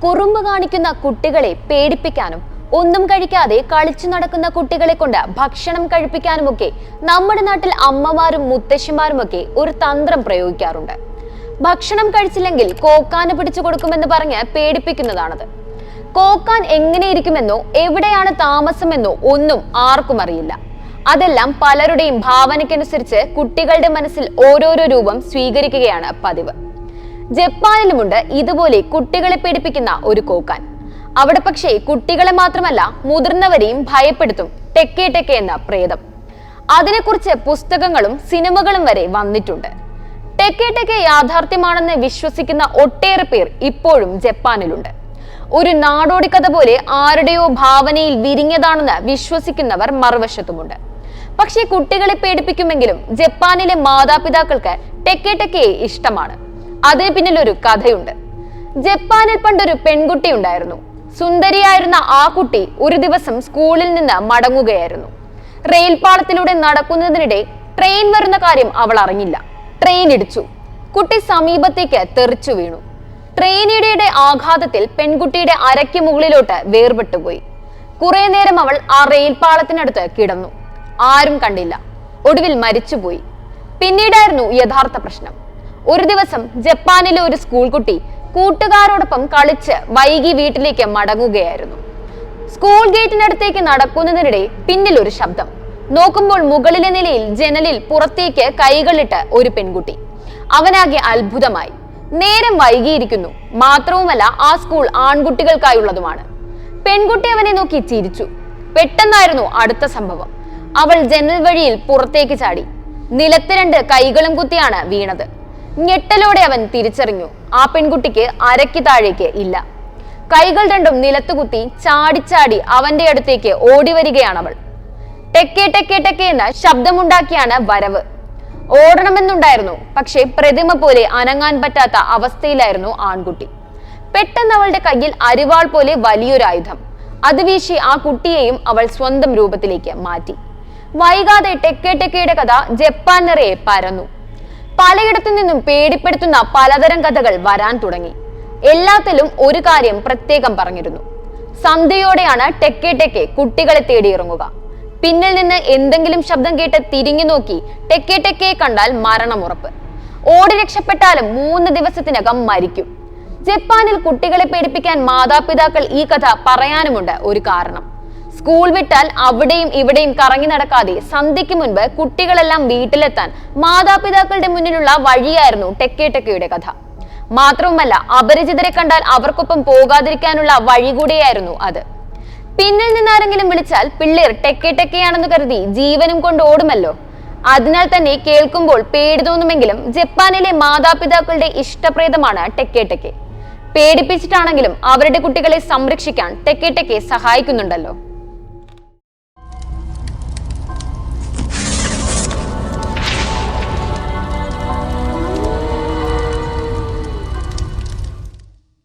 കുറുമ്പ് കാണിക്കുന്ന കുട്ടികളെ പേടിപ്പിക്കാനും ഒന്നും കഴിക്കാതെ കളിച്ചു നടക്കുന്ന കുട്ടികളെ കൊണ്ട് ഭക്ഷണം കഴിപ്പിക്കാനുമൊക്കെ നമ്മുടെ നാട്ടിൽ അമ്മമാരും മുത്തശ്ശിമാരുമൊക്കെ ഒരു തന്ത്രം പ്രയോഗിക്കാറുണ്ട്. ഭക്ഷണം കഴിച്ചില്ലെങ്കിൽ കോക്കാന് പിടിച്ചു കൊടുക്കുമെന്ന് പറഞ്ഞ് പേടിപ്പിക്കുന്നതാണത്. കോക്കാൻ എങ്ങനെയിരിക്കുമെന്നോ എവിടെയാണ് താമസമെന്നോ ഒന്നും ആർക്കും അറിയില്ല. അതെല്ലാം പലരുടെയും ഭാവനയ്ക്കനുസരിച്ച് കുട്ടികളുടെ മനസ്സിൽ ഓരോരോ രൂപം സ്വീകരിക്കുകയാണ് പതിവ്. ജപ്പാനിലുമുണ്ട് ഇതുപോലെ കുട്ടികളെ പേടിപ്പിക്കുന്ന ഒരു കോക്കാൻ. അവിടെ പക്ഷേ കുട്ടികളെ മാത്രമല്ല മുതിർന്നവരെയും ഭയപ്പെടുത്തും ടെക്കെ ടെക്കെ എന്ന പ്രേതം. അതിനെക്കുറിച്ച് പുസ്തകങ്ങളും സിനിമകളും വരെ വന്നിട്ടുണ്ട്. ടെക്കെ ടെക്കെ യാഥാർത്ഥ്യമാണെന്ന് വിശ്വസിക്കുന്ന ഒട്ടേറെ പേർ ഇപ്പോഴും ജപ്പാനിലുണ്ട്. ഒരു നാടോടി കഥ പോലെ ആരുടെയോ ഭാവനയിൽ വിരിഞ്ഞതാണെന്ന് വിശ്വസിക്കുന്നവർ മറുവശത്തുമുണ്ട്. പക്ഷേ കുട്ടികളെ പേടിപ്പിക്കുമെങ്കിലും ജപ്പാനിലെ മാതാപിതാക്കൾക്ക് ടെക്കെ ടെക്കയെ ഇഷ്ടമാണ്. അതിന് പിന്നിലൊരു കഥയുണ്ട്. ജപ്പാനിൽ പണ്ടൊരു പെൺകുട്ടി ഉണ്ടായിരുന്നു. സുന്ദരിയായിരുന്ന ആ കുട്ടി ഒരു ദിവസം സ്കൂളിൽ നിന്ന് മടങ്ങുകയായിരുന്നു. റെയിൽ പാളത്തിലൂടെ നടക്കുന്നതിനിടെ ട്രെയിൻ വരുന്ന കാര്യം അവൾ അറിഞ്ഞില്ല. ട്രെയിൻ ഇടിച്ചു. കുട്ടി സമീപത്തേക്ക് തെറിച്ചു വീണു. ട്രെയിനിയുടെ ആഘാതത്തിൽ പെൺകുട്ടിയുടെ അരയ്ക്ക് മുകളിലോട്ട് വേർപെട്ടുപോയി. കുറെ നേരം അവൾ ആ റെയിൽ പാളത്തിനടുത്ത് കിടന്നു. ആരും കണ്ടില്ല. ഒടുവിൽ മരിച്ചുപോയി. പിന്നീടായിരുന്നു യഥാർത്ഥ പ്രശ്നം. ഒരു ദിവസം ജപ്പാനിലെ ഒരു സ്കൂൾ കുട്ടി കൂട്ടുകാരോടൊപ്പം കളിച്ച് വൈകി വീട്ടിലേക്ക് മടങ്ങുകയായിരുന്നു. സ്കൂൾ ഗേറ്റിനടുത്തേക്ക് നടക്കുന്നതിനിടെ പിന്നിൽ ഒരു ശബ്ദം. നോക്കുമ്പോൾ മുകളിലെ നിലയിൽ ജനലിൽ പുറത്തേക്ക് കൈകളിട്ട് ഒരു പെൺകുട്ടി. അവനാകെ അത്ഭുതമായി. നേരം വൈകിയിരിക്കുന്നു. മാത്രവുമല്ല ആ സ്കൂൾ ആൺകുട്ടികൾക്കായുള്ളതുമാണ്. പെൺകുട്ടി അവനെ നോക്കി ചിരിച്ചു. പെട്ടെന്നായിരുന്നു അടുത്ത സംഭവം. അവൾ ജനൽ വഴിയിൽ പുറത്തേക്ക് ചാടി. നിലത്ത് 2 കൈകളും കുത്തിയാണ് വീണത്. ഞെട്ടലോടെ അവൻ തിരിച്ചറിഞ്ഞു, ആ പെൺകുട്ടിക്ക് അരയ്ക്ക് താഴേക്ക് ഇല്ല. കൈകൾ രണ്ടും നിലത്തു കുത്തി ചാടിച്ചാടി അവന്റെ അടുത്തേക്ക് ഓടി വരികയാണ് അവൾ. ടെക്കെ ടെക്കെ ടെക്കെ എന്ന ശബ്ദമുണ്ടാക്കിയാണ് വരവ്. ഓടണമെന്നുണ്ടായിരുന്നു. പക്ഷെ പ്രതിമ പോലെ അനങ്ങാൻ പറ്റാത്ത അവസ്ഥയിലായിരുന്നു ആൺകുട്ടി. പെട്ടെന്ന് അവളുടെ കയ്യിൽ അരിവാൾ പോലെ വലിയൊരു ആയുധം. അത് വീശി ആ കുട്ടിയെയും അവൾ സ്വന്തം രൂപത്തിലേക്ക് മാറ്റി. വൈകാതെ ടെക്കെ ടെക്കയുടെ കഥ ജപ്പാൻ നിറയെ പരന്നു. പലയിടത്തു നിന്നും പേടിപ്പെടുത്തുന്ന പലതരം കഥകൾ വരാൻ തുടങ്ങി. എല്ലാത്തിലും ഒരു കാര്യം പ്രത്യേകം പറഞ്ഞിരുന്നു. സന്ധ്യയോടെയാണ് ടെക്കെ ടെക്കെ കുട്ടികളെ തേടിയിറങ്ങുക. പിന്നിൽ നിന്ന് എന്തെങ്കിലും ശബ്ദം കേട്ട് തിരിഞ്ഞു നോക്കി ടെക്കെ ടെക്കയെ കണ്ടാൽ മരണമുറപ്പ്. ഓടി രക്ഷപ്പെട്ടാലും 3 ദിവസത്തിനകം മരിക്കും. ജപ്പാനിൽ കുട്ടികളെ പേടിപ്പിക്കാൻ മാതാപിതാക്കൾ ഈ കഥ പറയാനുമുണ്ട് ഒരു കാരണം. സ്കൂൾ വിട്ടാൽ അവിടെയും ഇവിടെയും കറങ്ങി നടക്കാതെ സന്ധ്യയ്ക്ക് മുൻപ് കുട്ടികളെല്ലാം വീട്ടിലെത്താൻ മാതാപിതാക്കളുടെ മുന്നിലുള്ള വഴിയായിരുന്നു ടെക്കെ ടെക്കയുടെ കഥ. മാത്രവുമല്ല അപരിചിതരെ കണ്ടാൽ അവർക്കൊപ്പം പോകാതിരിക്കാനുള്ള വഴി കൂടിയായിരുന്നു അത്. പിന്നിൽ നിന്നാരെങ്കിലും വിളിച്ചാൽ പിള്ളേർ ടെക്കെ ടെക്കയാണെന്ന് കരുതി ജീവനും കൊണ്ട് ഓടുമല്ലോ. അതിനാൽ തന്നെ കേൾക്കുമ്പോൾ പേടി തോന്നുമെങ്കിലും ജപ്പാനിലെ മാതാപിതാക്കളുടെ ഇഷ്ടപ്രേതമാണ് ടെക്കെ ടെക്കെ. പേടിപ്പിച്ചിട്ടാണെങ്കിലും അവരുടെ കുട്ടികളെ സംരക്ഷിക്കാൻ ടെക്കെ ടെക്കെ സഹായിക്കുന്നുണ്ടല്ലോ.